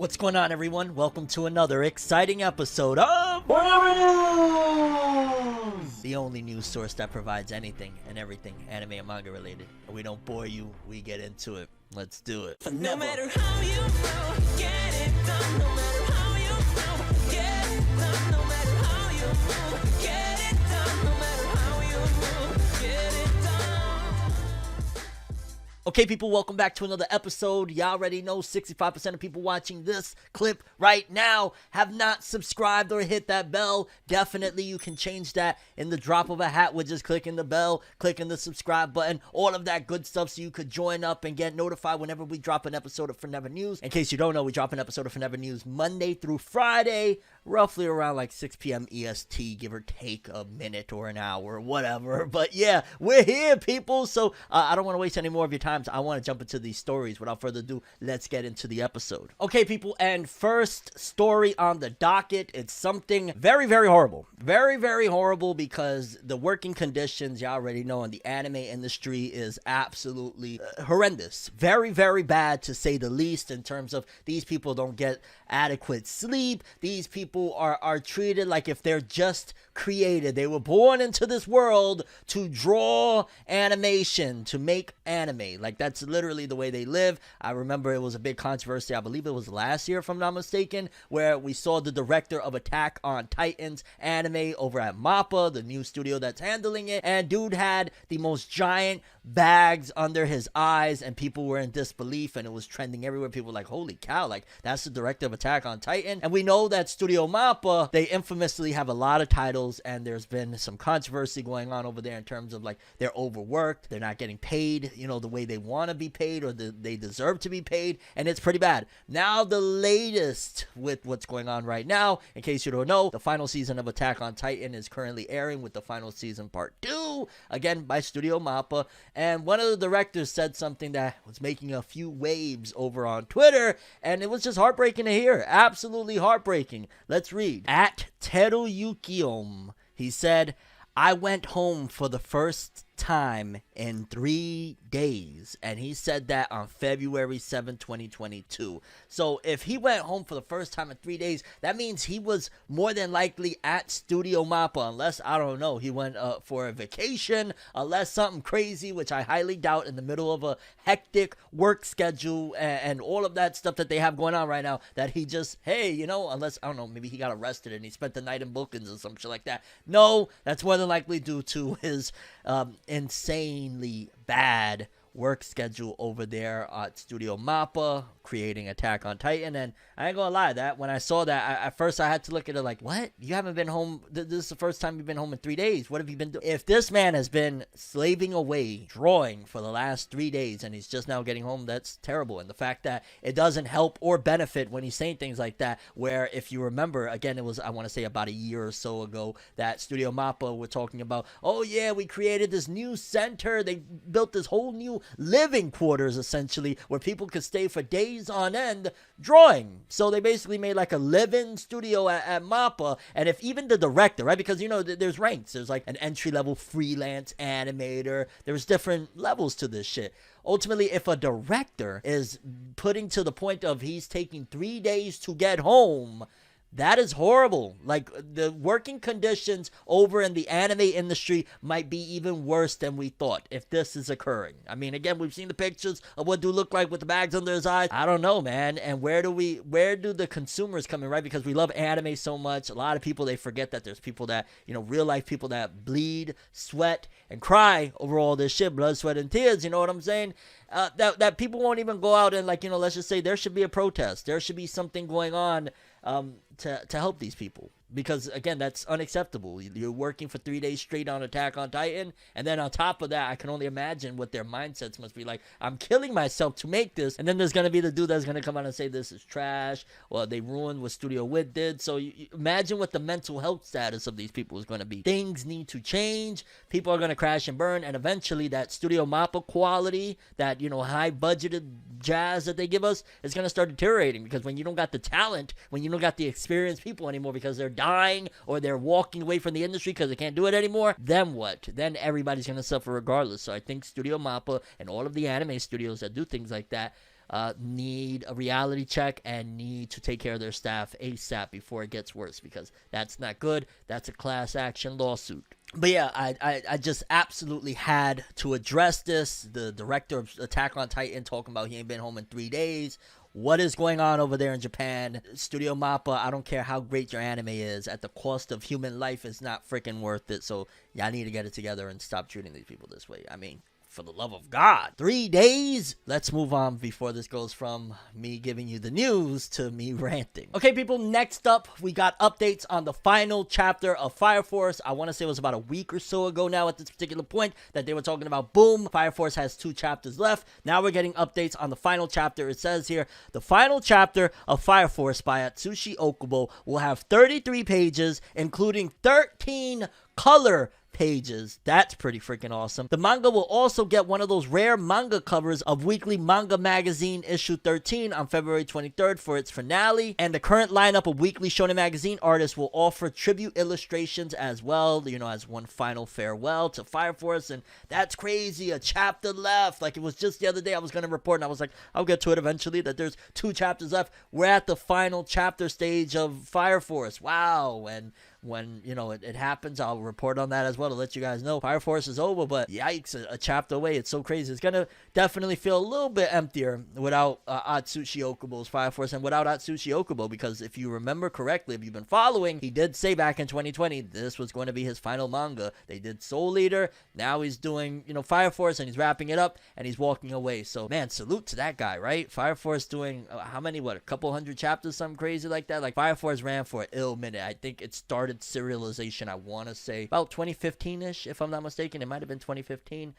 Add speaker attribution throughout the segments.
Speaker 1: What's going on, everyone? Welcome to another exciting episode of
Speaker 2: FORNEVERNEWS!
Speaker 1: the only news source that provides anything and everything anime and manga related. We don't bore you, we get into it. Let's do it.
Speaker 3: No matter how you move, get it done. No matter how you move, get it done. No matter how you move, get it done. No matter how you move, get it done.
Speaker 1: Okay, people, welcome back to another episode. Y'all already know 65% of people watching this clip right now have not subscribed or hit that bell. Definitely, you can change that in the drop of a hat with just clicking the bell, clicking the subscribe button, all of that good stuff so you could join up and get notified whenever we drop an episode of Forever News. In case you don't know, we drop an episode of Forever News Monday through Friday, roughly around like 6 p.m. EST, give or take a minute or an hour, whatever. But yeah, we're here, people. So I don't want to waste any more of your time. So I want to jump into these stories. Without further ado, let's get into the episode. Okay, people, and first story on the docket, it's something very, very horrible. Very, very horrible because the working conditions, y'all already know, in the anime industry is absolutely horrendous. Very, very bad, to say the least, in terms of these people don't get adequate sleep. These people are treated like if they're just created. They were born into this world to draw animation, to make anime. Like, that's literally the way they live. I remember it was a big controversy, I believe it was last year if I'm not mistaken, where we saw the director of Attack on Titan's anime over at Mappa, the new studio that's handling it, and dude had the most giant bags under his eyes, and people were in disbelief, and it was trending everywhere. People were like, holy cow, like, that's the director of Attack on Titan. And we know that Studio Mappa, they infamously have a lot of titles, and there's been some controversy going on over there in terms of, like, they're overworked, they're not getting paid, you know, the way they want to be paid, or they deserve to be paid, and it's pretty bad. Now, the latest with what's going on right now, in case you don't know, the final season of Attack on Titan is currently airing, with the final season part 2, again by Studio Mappa. And one of the directors said something that was making a few waves over on Twitter, and it was just heartbreaking to hear. Absolutely heartbreaking. Let's read. At Teruyukiom, he said, "I went home for the first time in 3 days," and he said that on February 7, 2022. So if he went home for the first time in 3 days, that means he was more than likely at Studio Mappa, unless, I don't know, he went for a vacation, unless something crazy, which I highly doubt, in the middle of a hectic work schedule and all of that stuff that they have going on right now, that he just, hey, you know, unless, I don't know, maybe he got arrested and he spent the night in bookings or some shit like that. No, that's more than likely due to his insanely bad work schedule over there at Studio Mappa, creating Attack on Titan. And I ain't gonna lie, that when I saw that, at first I had to look at it like, what? You haven't been home? This is the first time you've been home in 3 days. What have you been doing? If this man has been slaving away, drawing for the last 3 days, and he's just now getting home, that's terrible. And the fact that it doesn't help or benefit when he's saying things like that, where if you remember, again, it was, I want to say about a year or so ago, that Studio Mappa were talking about, oh yeah, we created this new center. They built this whole new living quarters, essentially, where people could stay for days on end drawing. So they basically made like a live-in studio at Mappa. And if even the director, right, because, you know, there's ranks, there's like an entry-level freelance animator, there's different levels to this shit. Ultimately, if a director is putting to the point of he's taking 3 days to get home, that is horrible. Like, the working conditions over in the anime industry might be even worse than we thought if this is occurring. I mean, again, we've seen the pictures of what dude look like with the bags under his eyes. I don't know, man. And where do the consumers come in, right? Because we love anime so much. A lot of people, they forget that there's people that, you know, real life people that bleed, sweat, and cry over all this shit. Blood, sweat, and tears. You know what I'm saying? That people won't even go out and, like, you know, let's just say there should be a protest. There should be something going on to help these people. Because, again, that's unacceptable. You're working for 3 days straight on Attack on Titan, and then on top of that, I can only imagine what their mindsets must be like. I'm killing myself to make this, and then there's going to be the dude that's going to come out and say this is trash, or they ruined what Studio Wit did. So you imagine what the mental health status of these people is going to be. Things need to change. People are going to crash and burn, and eventually that Studio Mappa quality, that, you know, high-budgeted jazz that they give us, is going to start deteriorating. Because when you don't got the talent, when you don't got the experienced people anymore because they're dying or they're walking away from the industry because they can't do it anymore, then what? Then everybody's going to suffer regardless. So I think Studio Mappa and all of the anime studios that do things like that need a reality check and need to take care of their staff ASAP before it gets worse, because that's not good. That's a class action lawsuit. But yeah, I just absolutely had to address this. The director of Attack on Titan talking about he ain't been home in 3 days. What is going on over there in Japan? Studio Mappa, I don't care how great your anime is. At the cost of human life, is not freaking worth it. So y'all need to get it together and stop treating these people this way. I mean, for the love of God. 3 days? Let's move on before this goes from me giving you the news to me ranting. Okay, people, next up, we got updates on the final chapter of Fire Force. I want to say it was about a week or so ago now at this particular point that they were talking about, boom, Fire Force has 2 chapters left. Now we're getting updates on the final chapter. It says here, the final chapter of Fire Force by Atsushi Okubo will have 33 pages, including 13 color pages. That's pretty freaking awesome. The manga will also get one of those rare manga covers of Weekly Manga Magazine issue 13 on February 23rd for its finale, and the current lineup of Weekly Shonen Magazine artists will offer tribute illustrations as well, you know, as one final farewell to Fire Force. And that's crazy, a chapter left. Like, it was just the other day I was going to report and I was like, I'll get to it eventually, that there's 2 chapters left. We're at the final chapter stage of Fire Force. Wow. And when, you know, it happens, I'll report on that as well to let you guys know Fire Force is over. But yikes, a chapter away. It's so crazy. It's gonna definitely feel a little bit emptier without Atsushi Okubo's Fire Force, and without Atsushi Okubo, because if you remember correctly, if you've been following, he did say back in 2020 this was going to be his final manga. They did Soul Eater, now he's doing, you know, Fire Force, and he's wrapping it up and he's walking away. So man, salute to that guy, right? Fire Force doing how many, a couple hundred chapters, something crazy like that. Like, Fire Force ran for an ill minute. I think it started serialization, I want to say about 2015ish, if I'm not mistaken. It might have been 2015.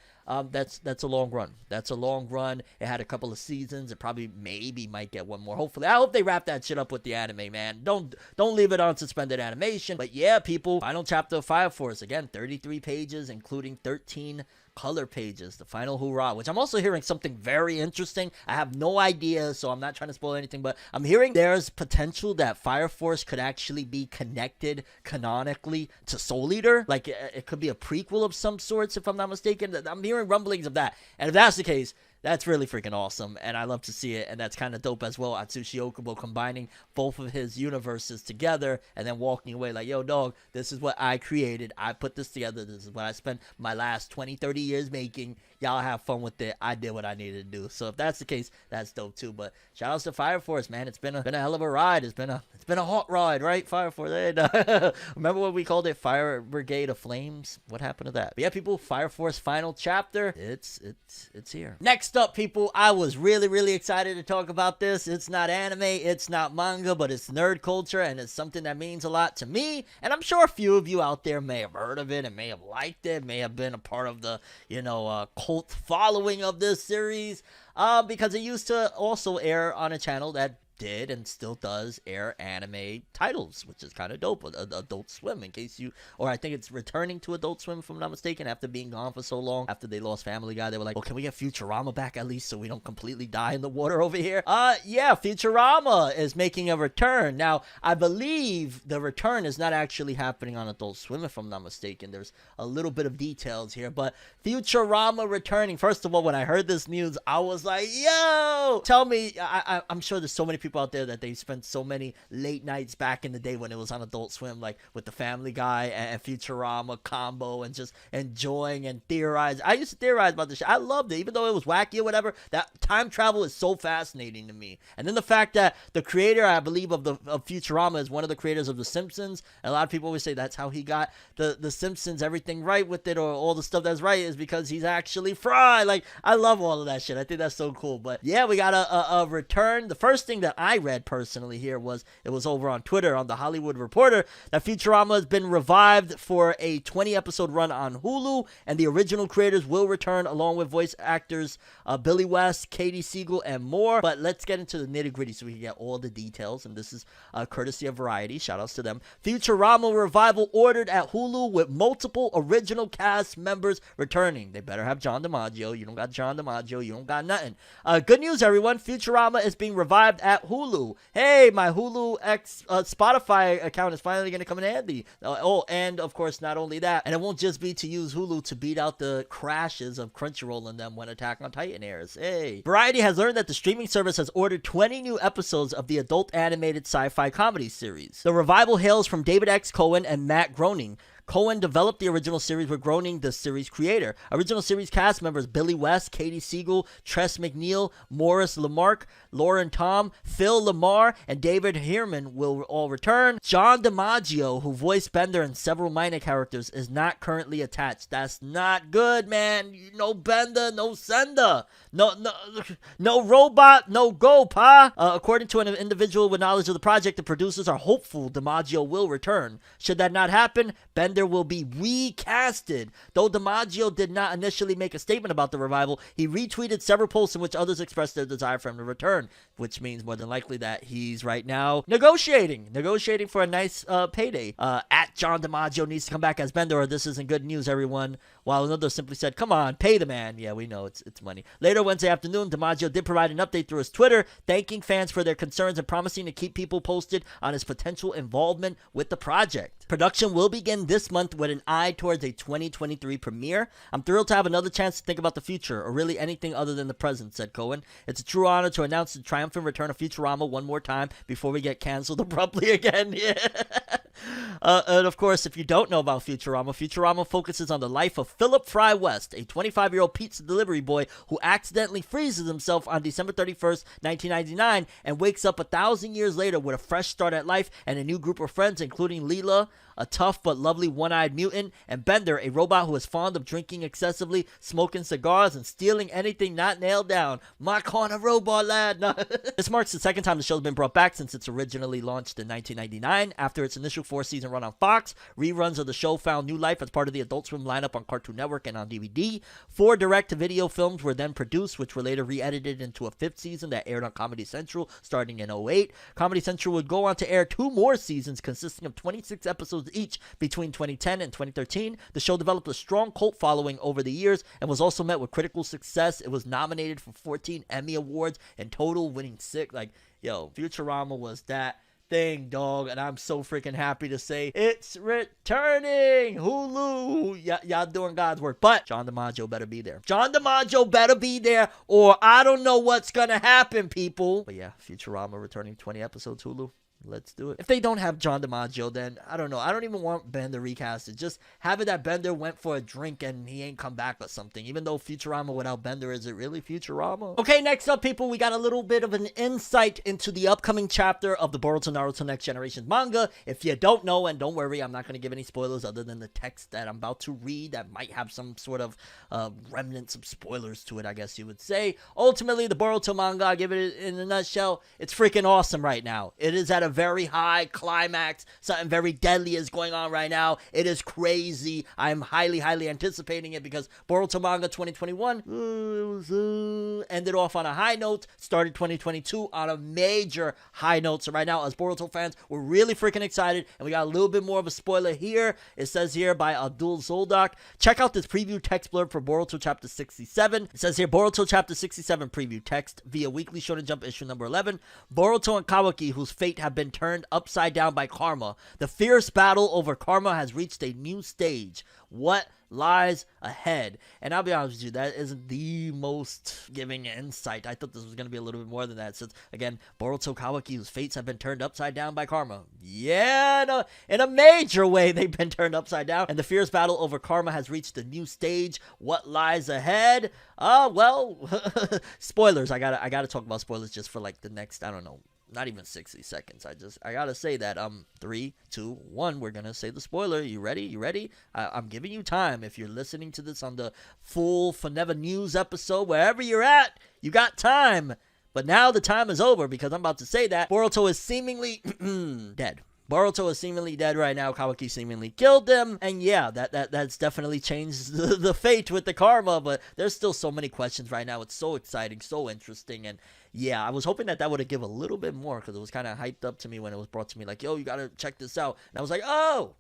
Speaker 1: That's a long run. That's a long run. It had a couple of seasons. It probably maybe might get one more. Hopefully, I hope they wrap that shit up with the anime, man. Don't leave it on suspended animation. But yeah, people, final chapter of Fire Force, again, 33 pages, including 13 color pages, the final hurrah, which I'm also hearing something very interesting. I have no idea, so I'm not trying to spoil anything, but I'm hearing there's potential that Fire Force could actually be connected canonically to Soul Eater. Like, it could be a prequel of some sorts, if I'm not mistaken. I'm hearing rumblings of that, and if that's the case, that's really freaking awesome, and I love to see it, and that's kind of dope as well. Atsushi Okubo combining both of his universes together and then walking away like, yo, dog, this is what I created. I put this together. This is what I spent my last 20, 30 years making. Y'all have fun with it. I did what I needed to do. So if that's the case, that's dope too. But shout outs to Fire Force, man. It's been a hell of a ride. It's been a hot ride, right? Fire Force. Remember when we called it Fire Brigade of Flames? What happened to that? But yeah, people, Fire Force final chapter. It's here. Next up, people, I was really excited to talk about this. It's not anime, it's not manga, but it's nerd culture, and it's something that means a lot to me. And I'm sure a few of you out there may have heard of it and may have liked it, may have been a part of the, cult following of this series, because it used to also air on a channel that did and still does air anime titles, which is kind of dope. Adult Swim, or I think it's returning to Adult Swim, if I'm not mistaken, after being gone for so long. After they lost Family Guy, they were like, well, can we get Futurama back at least so we don't completely die in the water over here? Yeah, Futurama is making a return. Now, I believe the return is not actually happening on Adult Swim, if I'm not mistaken. There's a little bit of details here, but Futurama returning. First of all, when I heard this news, I was like, yo, tell me, I'm sure there's so many people out there that they spent so many late nights back in the day when it was on Adult Swim, like with the Family Guy and Futurama combo, and just enjoying and theorizing. I used to theorize about this shit. I loved it, even though it was wacky or whatever. That time travel is so fascinating to me. And then the fact that the creator, I believe, of Futurama is one of the creators of The Simpsons. And a lot of people always say that's how he got the Simpsons everything right with it, or all the stuff that's right is because he's actually Fry. Like, I love all of that shit. I think that's so cool. But yeah, we got a return. The first thing that I read personally here was, it was over on Twitter on The Hollywood Reporter, that Futurama has been revived for a 20-episode run on Hulu, and the original creators will return along with voice actors Billy West, Katie Siegel, and more. But let's get into the nitty-gritty so we can get all the details, and this is courtesy of Variety. Shoutouts to them. Futurama revival ordered at Hulu with multiple original cast members returning. They better have John DiMaggio. You don't got John DiMaggio, you don't got nothing. Good news, everyone. Futurama is being revived at Hulu. Hey, my Hulu Spotify account is finally going to come in handy. And of course, not only that, and it won't just be to use Hulu to beat out the crashes of Crunchyroll and them when Attack on Titan airs. Hey. Variety has learned that the streaming service has ordered 20 new episodes of the adult animated sci-fi comedy series. The revival hails from David X. Cohen and Matt Groening. Cohen developed the original series with Groening, the series creator. Original series cast members Billy West, Katie Siegel, Tress McNeil, Morris Lamarck, Lauren Tom, Phil Lamar, and David Herman will all return. John DiMaggio, who voiced Bender and several minor characters, is not currently attached. That's not good, man. No Bender, no Sender. No robot, no go, pa. According to an individual with knowledge of the project, the producers are hopeful DiMaggio will return. Should that not happen, Bender will be recasted. Though DiMaggio did not initially make a statement about the revival, he retweeted several posts in which others expressed their desire for him to return, which means more than likely that he's right now negotiating for a nice payday. At John DiMaggio needs to come back as Bender, or this isn't good news, everyone. While another simply said, come on, pay the man. Yeah, we know it's money. Later Wednesday afternoon, DiMaggio did provide an update through his Twitter, thanking fans for their concerns and promising to keep people posted on his potential involvement with the project. Production will begin this month with an eye towards a 2023 premiere. I'm thrilled to have another chance to think about the future, or really anything other than the present, said Cohen. It's a true honor to announce the triumphant return of Futurama one more time before we get canceled abruptly again. Yeah. And of course, if you don't know about Futurama focuses on the life of Philip Fry West, a 25-year-old pizza delivery boy who accidentally freezes himself on December 31st, 1999, and wakes up 1,000 years later with a fresh start at life and a new group of friends, including Leela, a tough but lovely one-eyed mutant, and Bender, a robot who is fond of drinking excessively, smoking cigars, and stealing anything not nailed down. My corner robot lad. No. This marks the second time the show's been brought back since it's originally launched in 1999. After its initial 4-season run on Fox, reruns of the show found new life as part of the Adult Swim lineup on Cartoon Network and on DVD. 4 direct-to-video films were then produced, which were later re-edited into a 5th season that aired on Comedy Central starting in 2008. Comedy Central would go on to air 2 more seasons consisting of 26 episodes each between 2010 and 2013. The show developed a strong cult following over the years and was also met with critical success. It was nominated for 14 Emmy Awards in total, winning 6. Futurama was that thing, dog, and I'm so freaking happy to say it's returning. Hulu, y'all doing God's work, but John DiMaggio better be there. Or I don't know what's gonna happen, people. But yeah, Futurama returning 20 episodes, Hulu. Let's do it. If they don't have John DiMaggio, then I don't know. I don't even want Bender recasted. Just have it that Bender went for a drink and he ain't come back or something. Even though Futurama without Bender, is it really Futurama? Okay, next up, people, we got a little bit of an insight into the upcoming chapter of the Boruto Naruto Next Generation manga. If you don't know, and don't worry, I'm not going to give any spoilers other than the text that I'm about to read that might have some sort of remnants of spoilers to it, I guess you would say. Ultimately, the Boruto manga, I give it in a nutshell, it's freaking awesome right now. It is at a very high climax. Something very deadly is going on right now. It is crazy. I'm highly anticipating it because Boruto manga 2021 ended off on a high note, started 2022 on a major high note. So right now, as Boruto fans, we're really freaking excited, and we got a little bit more of a spoiler here. It says here by Abdul Zoldak, check out this preview text blurb for Boruto chapter 67. It says here, Boruto chapter 67 preview text via Weekly Shonen Jump issue number 11. Boruto and Kawaki, whose fate have been turned upside down by karma. The fierce battle over karma has reached a new stage. What lies ahead? And I'll be honest with you, that isn't the most giving insight. I thought this was going to be a little bit more than that, since again, Boruto Kawaki, whose fates have been turned upside down by karma. Yeah, in a major way they've been turned upside down, and the fierce battle over karma has reached a new stage. What lies ahead? Well, spoilers. I gotta talk about spoilers just for like the next, I don't know, not even 60 seconds. I gotta say that 3, 2, 1, we're gonna say the spoiler. You ready? I'm giving you time. If you're listening to this on the full FORNEVERNEWS episode, wherever you're at, you got time. But now the time is over, because I'm about to say that Boruto is seemingly dead. Boruto is seemingly dead right now. Kawaki seemingly killed him. And yeah, that's definitely changed the fate with the karma. But there's still so many questions right now. It's so exciting, so interesting. And yeah, I was hoping that would have given a little bit more, because it was kind of hyped up to me when it was brought to me. Like, yo, you got to check this out. And I was like, oh,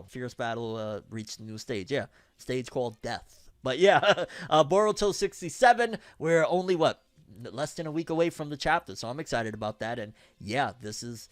Speaker 1: fierce battle reached a new stage. Yeah, stage called death. But yeah, Boruto 67, we're only, less than a week away from the chapter, so I'm excited about that. And yeah, this is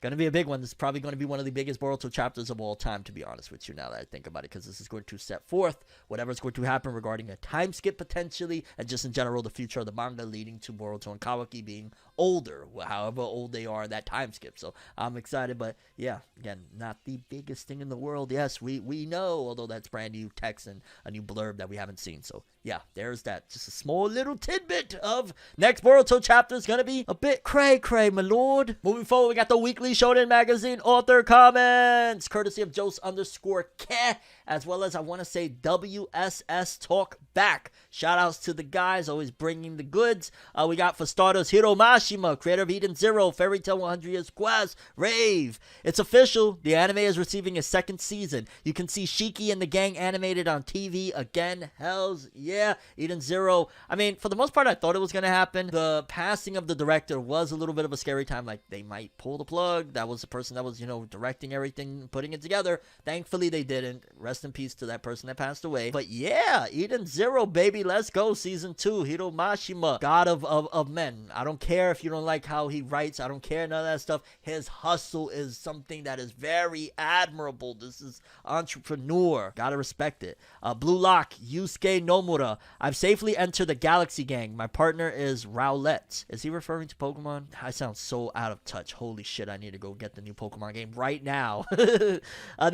Speaker 1: going to be a big one. This is probably going to be one of the biggest Boruto chapters of all time, to be honest with you, now that I think about it, because this is going to set forth whatever's going to happen regarding a time skip potentially, and just in general the future of the manga leading to Boruto and Kawaki being older, however old they are in that time skip. So I'm excited, but yeah, again, not the biggest thing in the world. Yes, we know, although that's brand new text and a new blurb that we haven't seen. So yeah, there's that. Just a small little tidbit of next Boruto chapter is going to be a bit cray-cray, my lord. Moving forward, we got the weekly Shonen magazine author comments, courtesy of Jose_Ke, as well as I want to say WSS Talk Back. Shout outs to the guys, always bringing the goods. We got, for starters, Hiro Mashima, creator of Eden Zero, Fairy Tail 100 Years Quest, Rave. It's official, the anime is receiving a second season. You can see Shiki and the gang animated on TV again. Hells yeah. Eden Zero, I mean, for the most part, I thought it was going to happen. The passing of the director was a little bit of a scary time, like they might pull the plug. That was the person that was, directing everything, putting it together. Thankfully, they didn't. Rest in peace to that person that passed away. But yeah, Eden Zero, baby, let's go. Season 2, Hiro Mashima, god of men. I don't care if you don't like how he writes. I don't care, none of that stuff. His hustle is something that is very admirable. This is entrepreneur. Gotta respect it. Blue Lock, Yusuke Nomura. I've safely entered the Galaxy Gang. My partner is Rowlett. Is he referring to Pokemon? I sound so out of touch. Holy shit, I need to go get the new Pokemon game right now. Then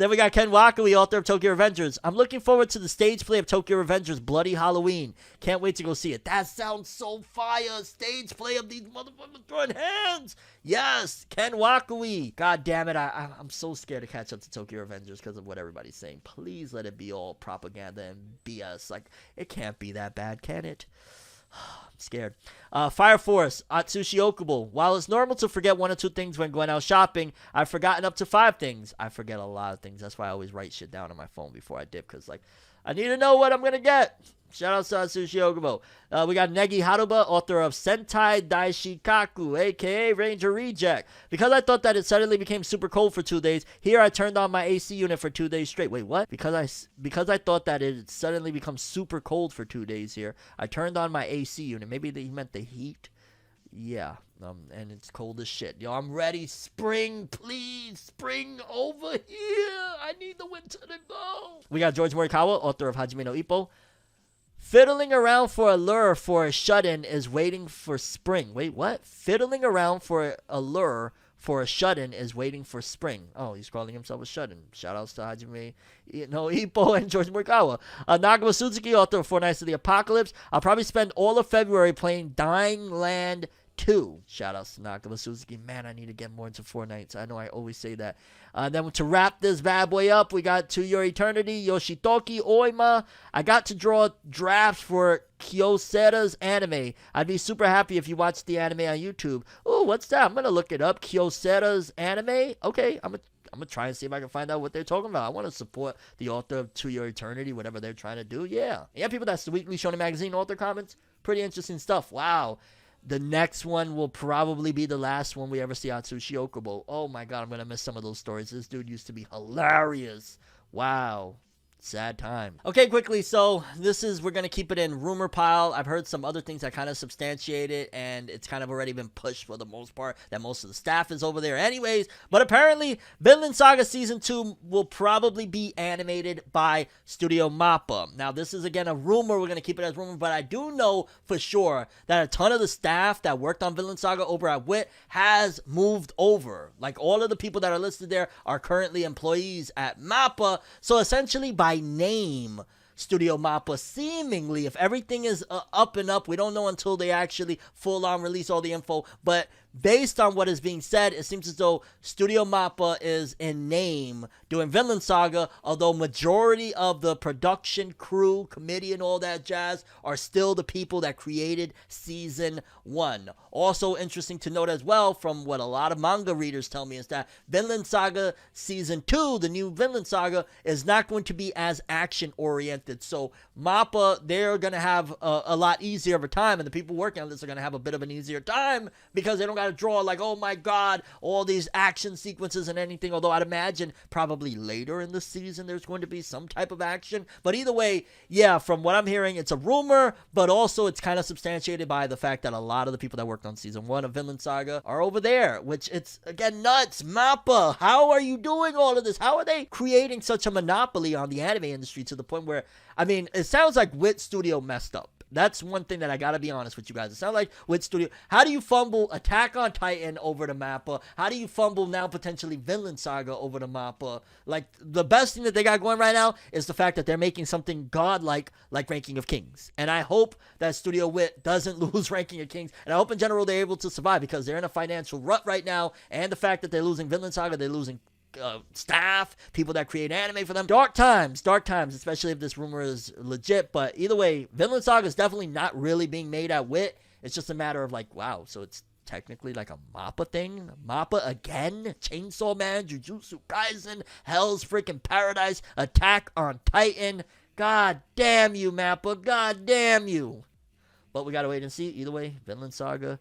Speaker 1: we got Ken Wakui, author of Tokyo Revengers. I'm looking forward to the stage play of Tokyo Revengers Bloody Halloween. Can't wait to go see it. That sounds so fire. Stage play of these motherfuckers throwing hands. Yes, Ken Wakui. God damn it. I'm so scared to catch up to Tokyo Revengers because of what everybody's saying. Please let it be all propaganda and BS. Like, it can't be that bad, can it? I'm scared. Fire Force, Atsushi Okubo. While it's normal to forget 1 or 2 things when going out shopping, I've forgotten up to 5 things. I forget a lot of things. That's why I always write shit down on my phone before I dip, because, like, I need to know what I'm going to get. Shout out to Atsushi Okubo. We got Negi Haruba, author of Sentai Daishikaku, a.k.a. Ranger Reject. Because I thought that it suddenly became super cold for 2 days, here I turned on my AC unit for 2 days straight. Wait, what? Because I thought that it suddenly becomes super cold for 2 days here, I turned on my AC unit. Maybe he meant the heat? Yeah, and it's cold as shit. Yo, I'm ready. Spring, please. Spring over here. I need the winter to go. We got George Morikawa, author of Hajime no Ippo. Fiddling around for a lure for a shut-in is waiting for spring. Wait, what? Fiddling around for a lure for a shut-in is waiting for spring. Oh, he's calling himself a shut-in. Shout-outs to Hajime no Ippo and George Morikawa. Nagawa Suzuki, author of Four Nights of the Apocalypse. I'll probably spend all of February playing Dying Land 2. Shout-outs to Nagawa Suzuki. Man, I need to get more into Fortnite. I know I always say that. Then to wrap this bad boy up, we got To Your Eternity, Yoshitoki Oima. I got to draw drafts for Kyocera's anime. I'd be super happy if you watched the anime on YouTube. Oh, what's that? I'm going to look it up. Kyocera's anime? Okay, I'm going to try and see if I can find out what they're talking about. I want to support the author of To Your Eternity, whatever they're trying to do. Yeah, people, that's the weekly Shonen Magazine author comments. Pretty interesting stuff. Wow. The next one will probably be the last one we ever see Atsushi Okubo. Oh my god, I'm going to miss some of those stories. This dude used to be hilarious. Wow. Sad time. Okay, quickly, so we're going to keep it in rumor pile. I've heard some other things that kind of substantiate it, and it's kind of already been pushed for the most part, that most of the staff is over there anyways. But apparently, Vinland Saga Season 2 will probably be animated by Studio Mappa. Now, this is, again, a rumor. We're going to keep it as rumor, but I do know for sure that a ton of the staff that worked on Vinland Saga over at WIT has moved over. Like, all of the people that are listed there are currently employees at Mappa. So, essentially, by name, Studio Mappa, seemingly, if everything is up and up, we don't know until they actually full-on release all the info, but based on what is being said, it seems as though Studio Mappa is in name doing Vinland Saga, although majority of the production crew, committee, and all that jazz are still the people that created Season 1. Also interesting to note as well, from what a lot of manga readers tell me, is that Vinland Saga Season 2, the new Vinland Saga, is not going to be as action-oriented. So Mappa, they're going to have a lot easier of a time, and the people working on this are going to have a bit of an easier time because they don't got gotta draw like, oh my god, all these action sequences and anything. Although I'd imagine probably later in the season there's going to be some type of action. But either way, yeah, from what I'm hearing, it's a rumor, but also it's kind of substantiated by the fact that a lot of the people that worked on season 1 of Vinland Saga are over there, which it's, again, nuts. Mappa, how are you doing all of this? How are they creating such a monopoly on the anime industry to the point where, I mean, it sounds like Wit Studio messed up. That's one thing that I gotta be honest with you guys. It sounds like Wit Studio. How do you fumble Attack on Titan over to Mappa? How do you fumble now potentially Vinland Saga over to Mappa? Like, the best thing that they got going right now is the fact that they're making something godlike like Ranking of Kings. And I hope that Studio Wit doesn't lose Ranking of Kings. And I hope in general they're able to survive, because they're in a financial rut right now. And the fact that they're losing Vinland Saga, they're losing staff, people that create anime for them. Dark times, especially if this rumor is legit. But either way, Vinland Saga is definitely not really being made at Wit. It's just a matter of like, wow, so it's technically like a Mappa thing. Mappa again? Chainsaw Man, Jujutsu Kaisen, Hell's freaking Paradise, Attack on Titan. God damn you, Mappa. God damn you. But we gotta wait and see. Either way, Vinland Saga,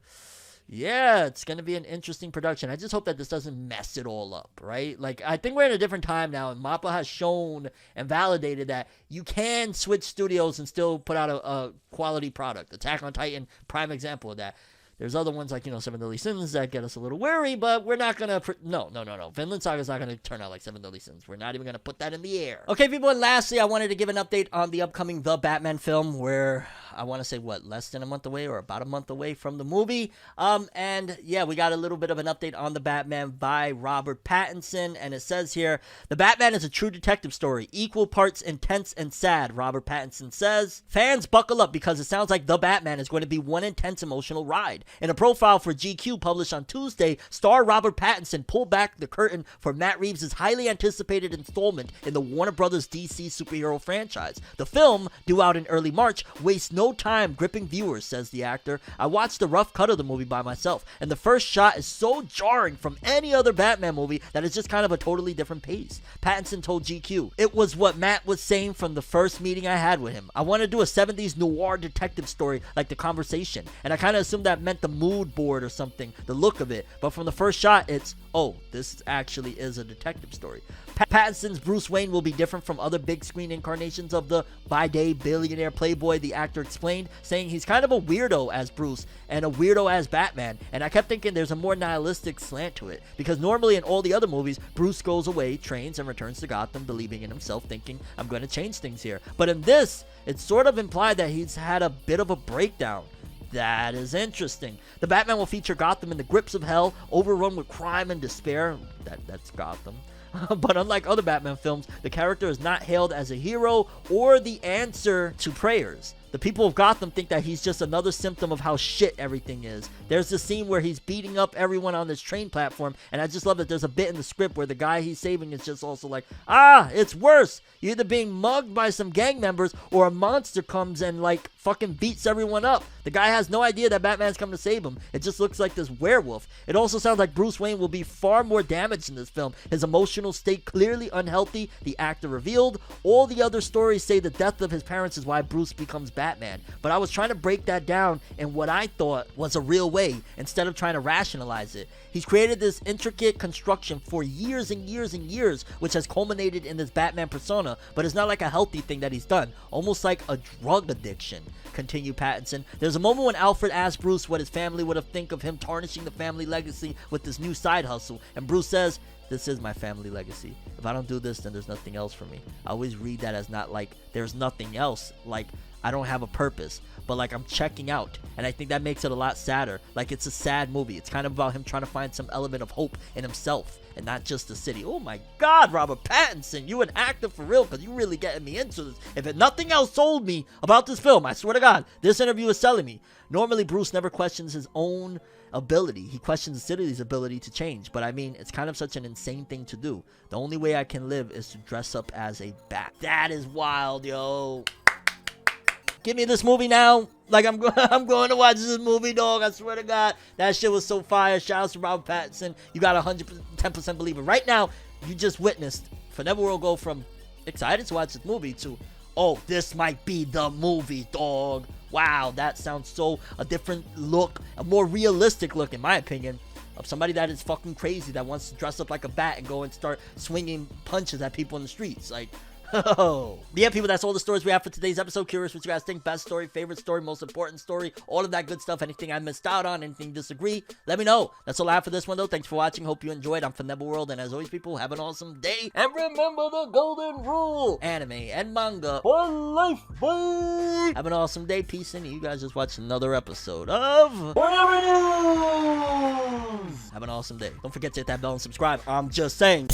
Speaker 1: yeah, it's going to be an interesting production. I just hope that this doesn't mess it all up, right? Like, I think we're in a different time now, and Mappa has shown and validated that you can switch studios and still put out a quality product. Attack on Titan, prime example of that. There's other ones like, Seven Deadly Sins that get us a little wary, but we're not going to... No. Vinland Saga's not going to turn out like Seven Deadly Sins. We're not even going to put that in the air. Okay, people, and lastly, I wanted to give an update on the upcoming The Batman film, where I want to say, less than a month away or about a month away from the movie. And yeah, we got a little bit of an update on The Batman by Robert Pattinson, and it says here, The Batman is a true detective story, equal parts intense and sad, Robert Pattinson says. Fans buckle up because it sounds like The Batman is going to be one intense emotional ride. In a profile for GQ published on Tuesday, star Robert Pattinson pulled back the curtain for Matt Reeves' highly anticipated installment in the Warner Bros. DC superhero franchise. The film, due out in early March, wastes no time gripping viewers, says the actor. I watched the rough cut of the movie by myself, and the first shot is so jarring from any other Batman movie that it's just kind of a totally different pace. Pattinson told GQ, it was what Matt was saying from the first meeting I had with him. I want to do a 70s noir detective story like The Conversation, and I kind of assumed that meant the mood board or something, the look of it, but from the first shot it's, oh, this actually is a detective story. Pattinson's Bruce Wayne will be different from other big screen incarnations of the by-day billionaire playboy, the actor explained, saying he's kind of a weirdo as Bruce and a weirdo as Batman, and I kept thinking there's a more nihilistic slant to it, because normally in all the other movies, Bruce goes away, trains, and returns to Gotham believing in himself, thinking, I'm going to change things here. But in this, it's sort of implied that he's had a bit of a breakdown. That is interesting. The Batman will feature Gotham in the grips of hell, overrun with crime and despair. That's Gotham. But unlike other Batman films, the character is not hailed as a hero or the answer to prayers. The people of Gotham think that he's just another symptom of how shit everything is. There's this scene where he's beating up everyone on this train platform, and I just love that there's a bit in the script where the guy he's saving is just also like, it's worse. You're either being mugged by some gang members or a monster comes and like fucking beats everyone up. The guy has no idea that Batman's come to save him. It just looks like this werewolf. It also sounds like Bruce Wayne will be far more damaged in this film. His emotional state clearly unhealthy, the actor revealed. All the other stories say the death of his parents is why Bruce becomes Batman. But I was trying to break that down in what I thought was a real way instead of trying to rationalize it. He's created this intricate construction for years and years and years, which has culminated in this Batman persona, but it's not like a healthy thing that he's done, almost like a drug addiction, continued Pattinson. There's a moment when Alfred asked Bruce what his family would have think of him tarnishing the family legacy with this new side hustle, and Bruce says, this is my family legacy. If I don't do this, then there's nothing else for me. I always read that as not like there's nothing else, like I don't have a purpose, but like I'm checking out, and I think that makes it a lot sadder. Like it's a sad movie. It's kind of about him trying to find some element of hope in himself and not just the city. Oh my God, Robert Pattinson, you an actor for real, because you really getting me into this. If nothing else sold me about this film, I swear to God, this interview is selling me. Normally, Bruce never questions his own ability. He questions the city's ability to change, but I mean, it's kind of such an insane thing to do. The only way I can live is to dress up as a bat. That is wild, yo. Give me this movie now. Like, I'm going to watch this movie, dog. I swear to God. That shit was so fire. Shout out to Robert Pattinson. You got 110% believer. Right now, you just witnessed ForneverWorld go from excited to watch this movie to, oh, this might be the movie, dog. Wow, that sounds so a different look, a more realistic look, in my opinion, of somebody that is fucking crazy, that wants to dress up like a bat and go and start swinging punches at people in the streets. Like, oh. Yeah, people, that's all the stories we have for today's episode. Curious what you guys think. Best story, favorite story, most important story, all of that good stuff. Anything I missed out on, anything you disagree, let me know. That's all I have for this one, though. Thanks for watching. Hope you enjoyed. I'm ForneverWorld, and as always, people, have an awesome day. And remember the golden rule: anime and manga for life, boy. Have an awesome day. Peace, and you guys just watched another episode of FORNEVERNEWS. Have an awesome day. Don't forget to hit that bell and subscribe. I'm just saying.